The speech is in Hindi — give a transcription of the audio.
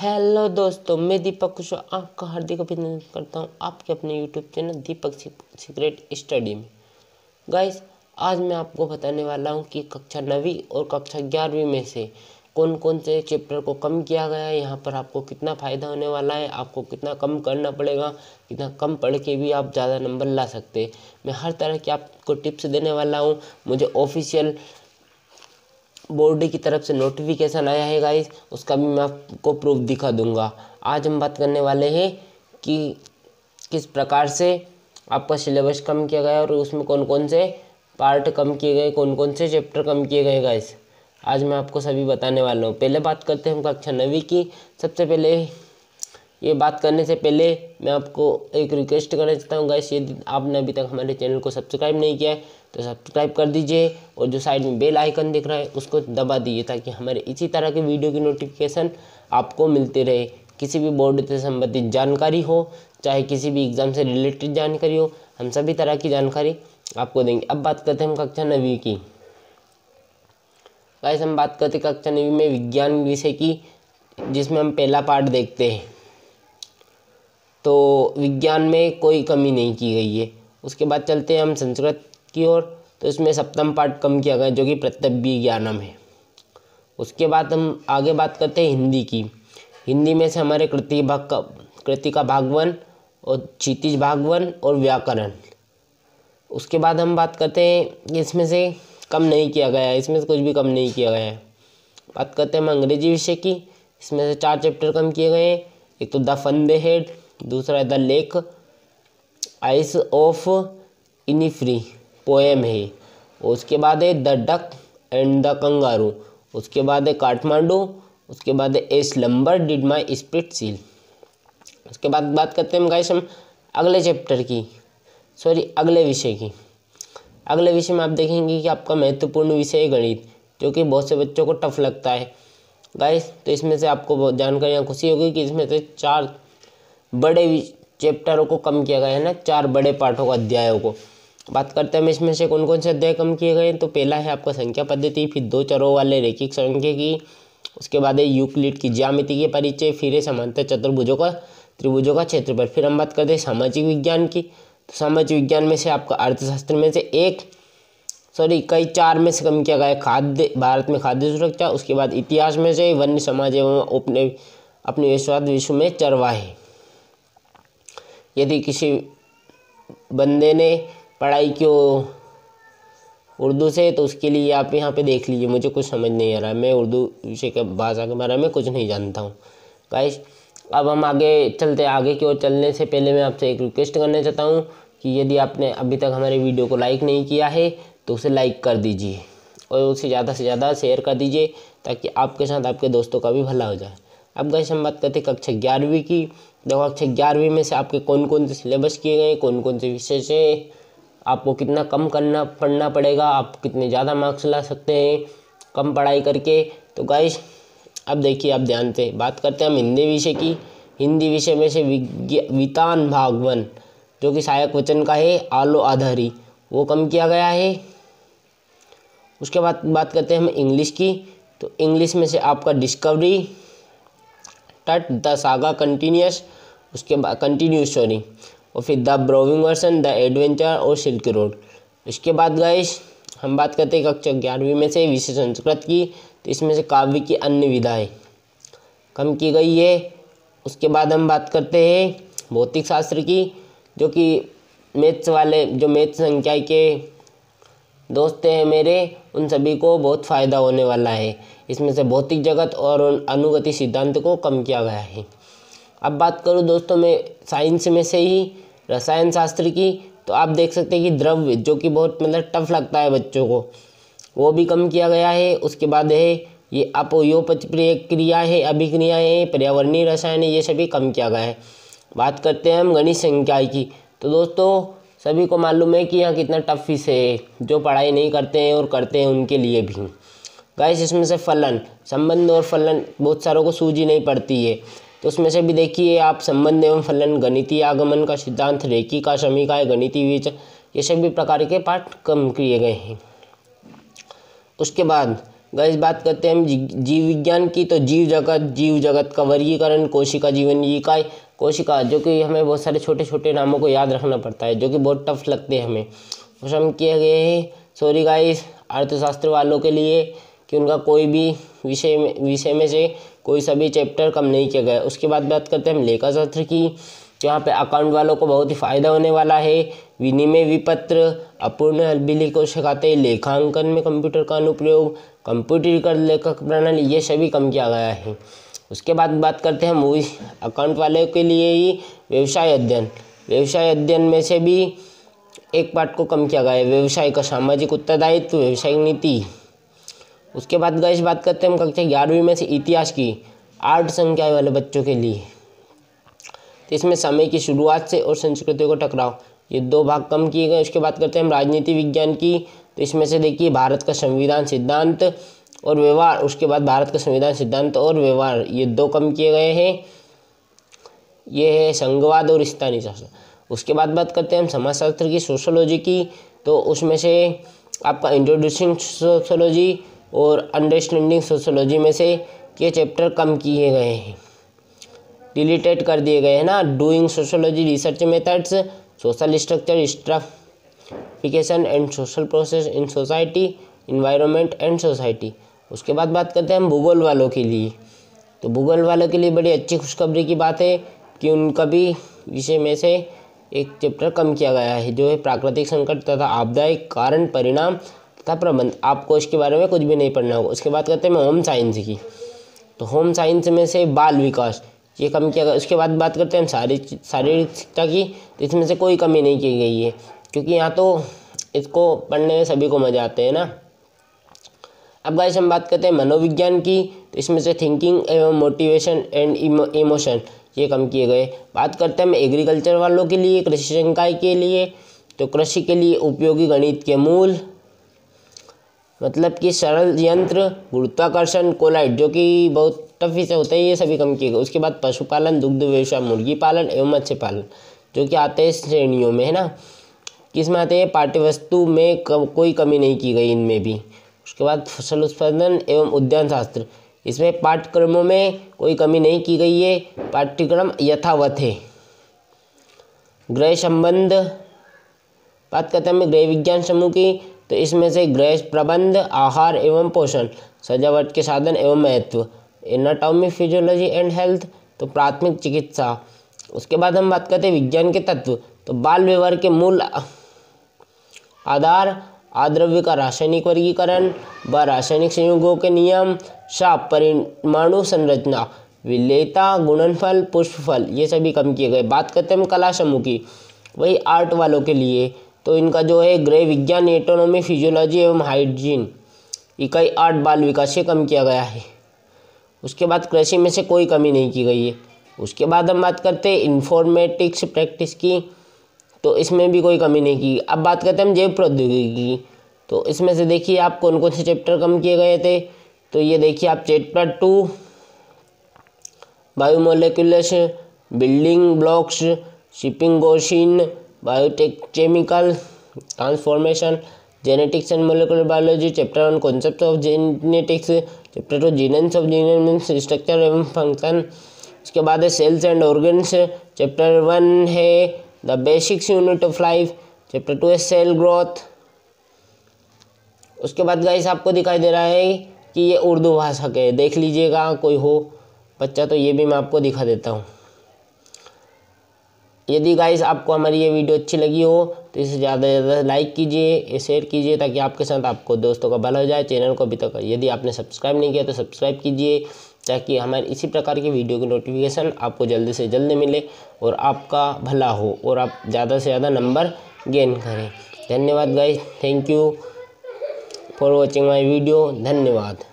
हेलो दोस्तों, मैं दीपक कुशवाहा आपका हार्दिक अभिनंदन करता हूं आपके अपने यूट्यूब चैनल दीपक सीक्रेट स्टडी में। गाइस, आज मैं आपको बताने वाला हूं कि कक्षा 9वीं और कक्षा 11वीं में से कौन कौन से चैप्टर को कम किया गया है। यहाँ पर आपको कितना फ़ायदा होने वाला है, आपको कितना कम करना पड़ेगा, कितना कम पढ़ के भी आप ज़्यादा नंबर ला सकते हैं। मैं हर तरह की आपको टिप्स देने वाला हूँ। मुझे ऑफिशियल बोर्ड की तरफ से नोटिफिकेशन आया है गाइस, उसका भी मैं आपको प्रूफ दिखा दूंगा। आज हम बात करने वाले हैं कि किस प्रकार से आपका सिलेबस कम किया गया और उसमें कौन कौन से पार्ट कम किए गए, कौन कौन से चैप्टर कम किए गए गाइस। आज मैं आपको सभी बताने वाला हूँ। पहले बात करते हैं हम कक्षा 9वीं की। सबसे पहले ये बात करने से पहले मैं आपको एक रिक्वेस्ट करना चाहता हूँ गाइस, यदि आपने अभी तक हमारे चैनल को सब्सक्राइब नहीं किया है तो सब्सक्राइब कर दीजिए और जो साइड में बेल आइकन दिख रहा है उसको दबा दीजिए ताकि हमारे इसी तरह के वीडियो की नोटिफिकेशन आपको मिलते रहे। किसी भी बोर्ड से संबंधित जानकारी हो, चाहे किसी भी एग्ज़ाम से रिलेटेड जानकारी हो, हम सभी तरह की जानकारी आपको देंगे। अब बात करते हैं हम कक्षा 9वीं की। गाइस, हम बात करते हैं कक्षा 9वीं में विज्ञान विषय की, जिसमें हम पहला पार्ट देखते हैं। तो विज्ञान में कोई कमी नहीं की गई है। उसके बाद चलते हैं हम संस्कृत की ओर। तो इसमें सप्तम पाठ कम किया गया जो कि प्रत्यव्य ज्ञानम है। उसके बाद हम आगे बात करते हैं हिंदी की। हिंदी में से हमारे कृतिका भाग 1 और क्षितिज भाग 1 और व्याकरण। उसके बाद हम बात करते हैं इसमें से कम नहीं किया गया है, इसमें से कुछ भी कम नहीं किया गया है। बात करते हैं हम अंग्रेजी विषय की। इसमें से 4 चैप्टर कम किए गए हैं। एक तो द फंदे हेड, दूसरा the lake isle of Innisfree poem है। उसके बाद है the duck and the kangaroo. उसके बाद है काठमांडू। उसके बाद है a slumber did my spirit seal. उसके बाद बात करते हैं गाइस हम अगले चैप्टर की, अगले विषय की। अगले विषय में आप देखेंगे कि आपका महत्वपूर्ण विषय है गणित, जो कि बहुत से बच्चों को टफ लगता है गाइस। तो इसमें से आपको बहुत जानकारियाँ खुशी होगी कि इसमें से 4 बड़े चैप्टरों को कम किया गया है ना, 4 बड़े पाठों को, अध्यायों को। बात करते हैं हम इसमें से कौन कौन से अध्याय कम किए गए हैं। तो पहला है आपका संख्या पद्धति, फिर 2 चरों वाले रैखिक सांख्यिकी। उसके बाद है यूक्लिड की ज्यामिति के परिचय, फिर है समांतर चतुर्भुजों का त्रिभुजों का क्षेत्रफल। फिर हम बात करते हैं सामाजिक विज्ञान की। तो सामाजिक विज्ञान में से आपका अर्थशास्त्र में से कई 4 में से कम किया गया है भारत में खाद्य सुरक्षा। उसके बाद इतिहास में से वन्य समाज एवं अपने विश्व में चरवाहे। यदि किसी बंदे ने पढ़ाई की उर्दू से तो उसके लिए आप यहाँ पे देख लीजिए। मुझे कुछ समझ नहीं आ रहा है, मैं उर्दू विषय के भाषा के बारे में कुछ नहीं जानता हूँ गाइस। अब हम आगे चलते हैं। आगे की ओर चलने से पहले मैं आपसे एक रिक्वेस्ट करना चाहता हूँ कि यदि आपने अभी तक हमारे वीडियो को लाइक नहीं किया है तो उसे लाइक कर दीजिए और उसे ज़्यादा से ज़्यादा शेयर कर दीजिए ताकि आपके साथ आपके दोस्तों का भी भला हो जाए। अब गाइस हम बात करते हैं कक्षा 11वीं की। देखो, कक्षा 11वीं में से आपके कौन कौन से सिलेबस किए गए, कौन कौन से विषय से आपको कितना कम पढ़ना पड़ेगा, आप कितने ज़्यादा मार्क्स ला सकते हैं कम पढ़ाई करके। तो गाइस अब देखिए, आप ध्यान से बात करते हैं हम हिंदी विषय की। हिंदी विषय में से वितान भाग 1 जो कि सहायक वचन का है, आलो आधारी, वो कम किया गया है। उसके बाद बात करते हैं हम इंग्लिश की। तो इंग्लिश में से आपका डिस्कवरी, टट, द सागा कंटिन्यूस, उसके बाद कंटिन्यूस और फिर द ब्रोविंग वर्सन, द एडवेंचर और सिल्क रोड। इसके बाद गाइस हम बात करते हैं कक्षा 11वीं में से विषय संस्कृत की। तो इसमें से काव्य की अन्य विधाएं कम की गई है। उसके बाद हम बात करते हैं भौतिक शास्त्र की, जो कि मैथ्स वाले, जो मैथ संख्या के दोस्त हैं मेरे, उन सभी को बहुत फ़ायदा होने वाला है। इसमें से भौतिक जगत और अनुगति सिद्धांत को कम किया गया है। अब बात करूँ दोस्तों मैं साइंस में से ही रसायन शास्त्र की। तो आप देख सकते हैं कि द्रव्य, जो कि बहुत टफ लगता है बच्चों को, वो भी कम किया गया है। उसके बाद है ये अपव्योपच क्रिया है, अभिक्रियाएँ हैं, पर्यावरणीय रसायन है, ये सभी कम किया गया है। बात करते हैं हम गणित संख्याई की। तो दोस्तों सभी को मालूम है कि यहाँ कितना टफ विषय है, जो पढ़ाई नहीं करते हैं और करते हैं उनके लिए भी। गाइस इसमें से फलन, संबंध और फलन बहुत सारों को सूझी नहीं पड़ती है। तो उसमें से भी देखिए आप, संबंध एवं फलन, गणितीय आगमन का सिद्धांत, रेखिका समीकरण, गणितीय विवेचन, ये सभी प्रकार के पाठ कम किए गए हैं। उसके बाद गाइस बात करते हैं हम जीव विज्ञान की, तो जीव जगत का वर्गीकरण, कोशिका, जीवन इकाई। कोशिका, जो कि हमें बहुत सारे छोटे छोटे नामों को याद रखना पड़ता है, जो कि बहुत टफ लगते हैं हमें, वो सम किए गए हैं। सॉरी गाइस अर्थशास्त्र वालों के लिए कि उनका कोई भी विषय में से कोई सभी चैप्टर कम नहीं किया गया। उसके बाद बात करते हैं हम लेखाशास्त्र की, यहाँ पे अकाउंट वालों को बहुत ही फायदा होने वाला है। विनिमय विपत्र, अपूर्ण अलबिली को सिखाते हैं, लेखांकन में कंप्यूटर का अनुप्रयोग, कंप्यूटरीकृत लेखक प्रणाली, ये सभी कम किया गया है। उसके बाद बात करते हैं मूवी अकाउंट वाले के लिए ही व्यवसाय अध्ययन। व्यवसाय अध्ययन में से भी एक पार्ट को कम किया गया है, व्यवसाय का सामाजिक उत्तरदायित्व, व्यवसायिक नीति। उसके बाद गाइस बात करते हैं हम कक्षा 11वीं में से इतिहास की, 8 संख्या वाले बच्चों के लिए। तो इसमें समय की शुरुआत से और संस्कृतियों का टकराव, ये 2 भाग कम किए गए। उसके बाद करते हैं हम राजनीति विज्ञान की, तो इसमें से देखिए भारत का संविधान सिद्धांत और व्यवहार, उसके बाद भारत का संविधान सिद्धांत और व्यवहार, ये 2 कम किए गए हैं। ये है संघवाद और स्थानीय शासन। उसके बाद बात करते हैं हम समाजशास्त्र की, सोशोलॉजी की, तो उसमें से आपका इंट्रोड्यूसिंग सोशोलॉजी और अंडरस्टैंडिंग सोशोलॉजी में से ये चैप्टर कम किए गए हैं, डिलीटेड कर दिए गए हैं ना। Doing sociology, research methods, social structure, stratification and social process in society, environment and society. उसके बाद बात करते हैं हम भूगोल वालों के लिए, तो भूगोल वालों के लिए बड़ी अच्छी खुशखबरी की बात है कि उनका भी विषय में से एक चैप्टर कम किया गया है, जो है प्राकृतिक संकट तथा आपदाएं, कारण, परिणाम तथा प्रबंध। आपको इसके बारे में कुछ भी नहीं पढ़ना होगा। उसके बाद करते हैं होम साइंस की, तो होम साइंस में से बाल विकास, ये कम किया गया। उसके बाद बात करते हैं शारीरिक शिक्षा की, तो इसमें से कोई कमी नहीं की गई है, क्योंकि यहाँ तो इसको पढ़ने में सभी को मजा आते हैं ना। अब गाइस हम बात करते हैं मनोविज्ञान की, तो इसमें से थिंकिंग एवं मोटिवेशन एंड इमोशन, ये कम किए गए। बात करते हैं हम एग्रीकल्चर वालों के लिए, कृषि संकाय के लिए, तो कृषि के लिए उपयोगी गणित के मूल, मतलब कि सरल यंत्र, गुरुत्वाकर्षण, कोलाइड, जो कि बहुत टफ से होते हैं, ये सभी कम किए गए। उसके बाद पशुपालन, दुग्ध व्यवसाय, मुर्गी पालन एवं मत्स्य पालन, जो कि आते हैं श्रेणियों में, है ना। किसमें आते हैं? पाठ्यवस्तु में कोई कमी नहीं की गई इनमें भी। उसके बाद फसल उत्पादन एवं उद्यान शास्त्र, इसमें पाठ्यक्रमों में कोई कमी नहीं की गई है, पाठ्यक्रम यथावत है। गृह संबंध, बात करते हैं गृह विज्ञान समूह की, तो इसमें से गृह प्रबंध, आहार एवं पोषण, सजावट के साधन एवं महत्व, एनाटॉमी, फिजियोलॉजी एंड हेल्थ, तो प्राथमिक चिकित्सा। उसके बाद हम बात करते हैं विज्ञान के तत्व, तो बाल व्यवहार के मूल आधार, आद्रव्य का रासायनिक वर्गीकरण, व रासायनिक संयुगों के नियम, परमाणु संरचना, विलेयता, गुणनफल, पुष्पफल, ये सभी कम किए गए। बात करते हैं हम कला समूह की, वही आर्ट वालों के लिए, तो इनका जो है गृह विज्ञान, एटोनॉमी, फिजियोलॉजी एवं हाइजीन, इकाई 8 बाल विकास, ये कम किया गया है। उसके बाद कृषि में से कोई कमी नहीं की गई है। उसके बाद हम बात करते हैं इंफॉर्मेटिक्स प्रैक्टिस की, तो इसमें भी कोई कमी नहीं की। अब बात करते हैं हम जैव प्रौद्योगिकी की, तो इसमें से देखिए आप कौन कौन से चैप्टर कम किए गए थे। तो ये देखिए आप चैप्टर 2 बायोमोलिकुलस, बिल्डिंग ब्लॉक्स, शिपिंग गोशीन, biotech chemical transformation, genetics and molecular biology, chapter 1 concept of genetics, chapter 2 genes of genomes, structure एवं फंक्शन। उसके बाद है सेल्स एंड ऑर्गन्स, चैप्टर 1 है the basics unit of life, chapter 2 है सेल ग्रोथ। उसके बाद गाइस आपको दिखाई दे रहा है कि ये उर्दू भाषा के, देख लीजिएगा कोई हो बच्चा तो ये भी मैं आपको दिखा देता हूँ। यदि गाइस आपको हमारी ये वीडियो अच्छी लगी हो तो इसे ज़्यादा से ज़्यादा लाइक कीजिए, शेयर कीजिए, ताकि आपके साथ आपको दोस्तों का भला हो जाए। चैनल को अभी तक यदि आपने सब्सक्राइब नहीं किया तो सब्सक्राइब कीजिए, ताकि हमारे इसी प्रकार की वीडियो की नोटिफिकेशन आपको जल्दी से जल्द मिले और आपका भला हो और आप ज़्यादा से ज़्यादा नंबर गेन करें। धन्यवाद guys, thank you for watching my video. धन्यवाद।